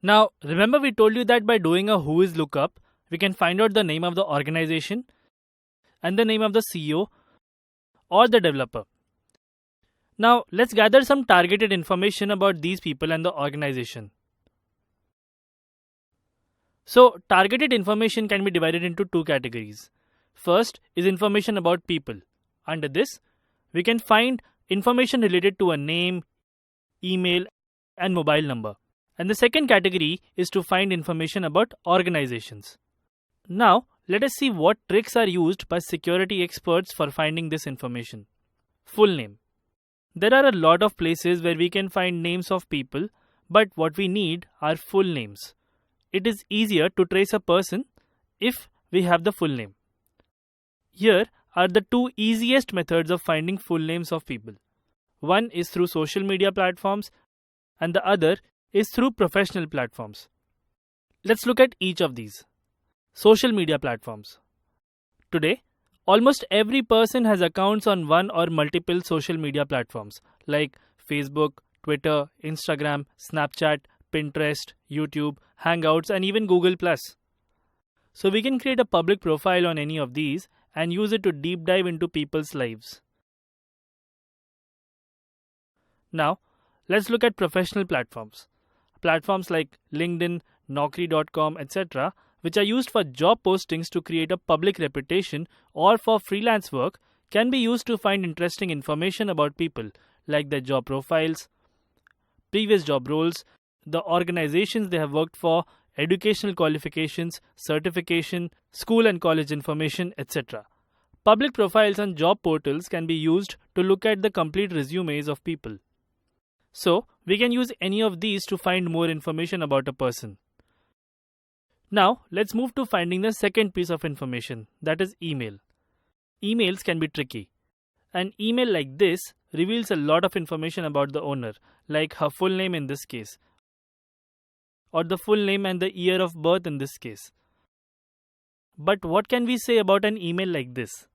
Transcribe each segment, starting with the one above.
Now, remember we told you that by doing a who is lookup, we can find out the name of the organization and the name of the CEO or the developer. Now, let's gather some targeted information about these people and the organization. So, targeted information can be divided into two categories. First is information about people. Under this, we can find information related to a name, email, and mobile number. And the second category is to find information about organizations. Now, let us see what tricks are used by security experts for finding this information. Full name. There are a lot of places where we can find names of people, but what we need are full names. It is easier to trace a person if we have the full name. Here are the two easiest methods of finding full names of people. One is through social media platforms and the other is through professional platforms. Let's look at each of these. Social media platforms. Today, almost every person has accounts on one or multiple social media platforms like Facebook, Twitter, Instagram, Snapchat, Pinterest, YouTube, Hangouts, and even Google+. So we can create a public profile on any of these and use it to deep dive into people's lives. Now, let's look at professional platforms. Platforms like LinkedIn, Naukri.com, etc., which are used for job postings to create a public reputation or for freelance work, can be used to find interesting information about people like their job profiles, previous job roles, the organizations they have worked for, educational qualifications, certification, school and college information, etc. Public profiles on job portals can be used to look at the complete resumes of people. So, we can use any of these to find more information about a person. Now, let's move to finding the second piece of information, that is email. Emails can be tricky. An email like this reveals a lot of information about the owner, like her full name in this case, or the full name and the year of birth in this case. But what can we say about an email like this?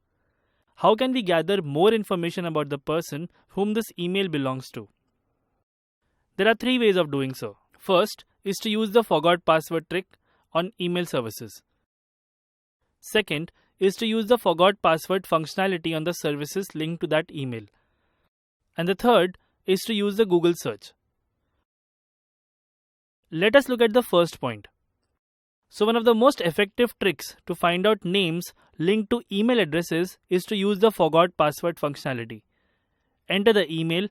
How can we gather more information about the person whom this email belongs to? There are three ways of doing so. First is to use the forgot password trick on email services. Second is to use the forgot password functionality on the services linked to that email. And the third is to use the Google search. Let us look at the first point. So one of the most effective tricks to find out names linked to email addresses is to use the forgot password functionality. Enter the email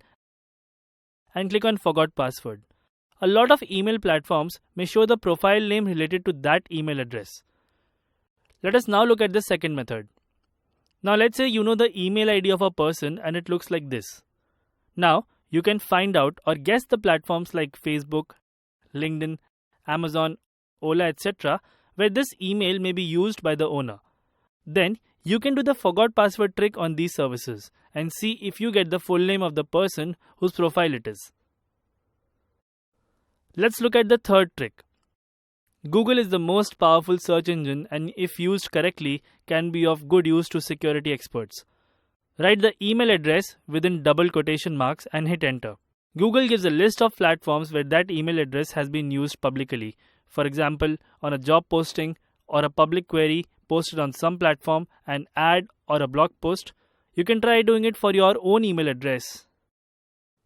and click on forgot password. A lot of email platforms may show the profile name related to that email address. Let us now look at the second method. Now let's say you know the email ID of a person and it looks like this. Now you can find out or guess the platforms like Facebook, LinkedIn, Amazon, Ola, etc. where this email may be used by the owner. Then you can do the forgot password trick on these services and see if you get the full name of the person whose profile it is. Let's look at the third trick. Google is the most powerful search engine and if used correctly can be of good use to security experts. Write the email address within double quotation marks and hit enter. Google gives a list of platforms where that email address has been used publicly. For example, on a job posting or a public query posted on some platform, an ad or a blog post. You can try doing it for your own email address.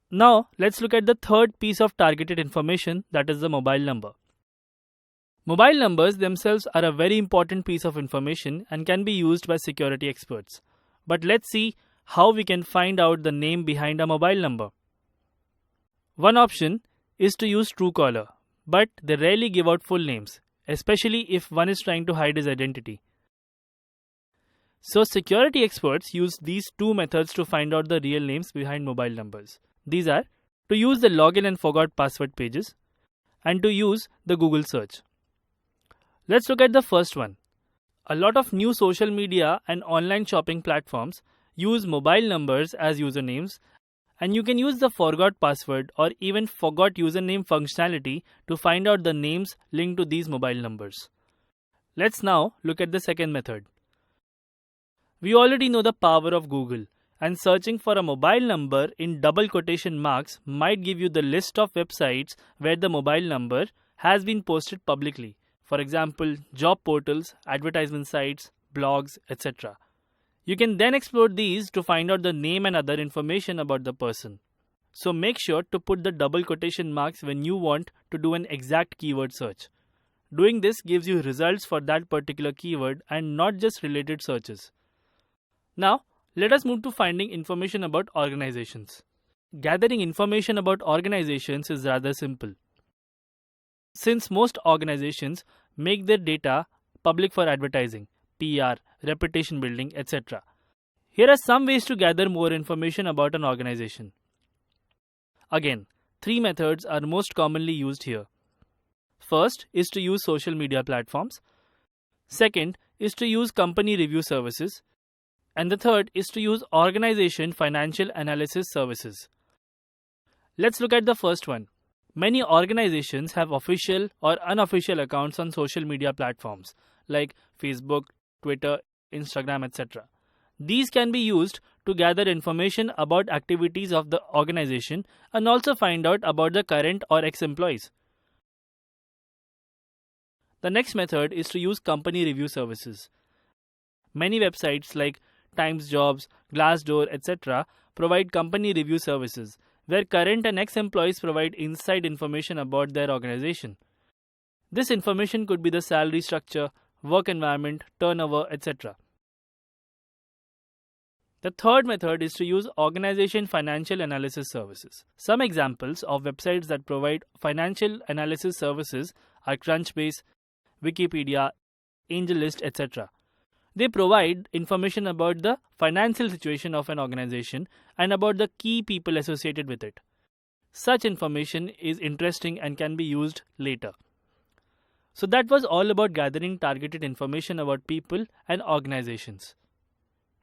Now, let's look at the third piece of targeted information, that is the mobile number. Mobile numbers themselves are a very important piece of information and can be used by security experts. But let's see how we can find out the name behind a mobile number. One option is to use Truecaller, but they rarely give out full names, especially if one is trying to hide his identity. So security experts use these two methods to find out the real names behind mobile numbers. These are to use the login and forgot password pages and to use the Google search. Let's look at the first one. A lot of new social media and online shopping platforms use mobile numbers as usernames, and you can use the forgot password or even forgot username functionality to find out the names linked to these mobile numbers. Let's now look at the second method. We already know the power of Google, and searching for a mobile number in double quotation marks might give you the list of websites where the mobile number has been posted publicly. For example, job portals, advertisement sites, blogs, etc. You can then explore these to find out the name and other information about the person. So make sure to put the double quotation marks when you want to do an exact keyword search. Doing this gives you results for that particular keyword and not just related searches. Now, let us move to finding information about organizations. Gathering information about organizations is rather simple. Since most organizations make their data public for advertising, PR, reputation building, etc. Here are some ways to gather more information about an organization. Again, 3 methods are most commonly used here. First is to use social media platforms. Second is to use company review services. And the third is to use organization financial analysis services. Let's look at the first one. Many organizations have official or unofficial accounts on social media platforms like Facebook, Twitter, Instagram, etc. These can be used to gather information about activities of the organization and also find out about the current or ex-employees. The next method is to use company review services. Many websites like Times Jobs, Glassdoor, etc. provide company review services where current and ex-employees provide inside information about their organization. This information could be the salary structure, work environment, turnover, etc. The third method is to use organization financial analysis services. Some examples of websites that provide financial analysis services are Crunchbase, Wikipedia, AngelList, etc. They provide information about the financial situation of an organization and about the key people associated with it. Such information is interesting and can be used later. So that was all about gathering targeted information about people and organizations.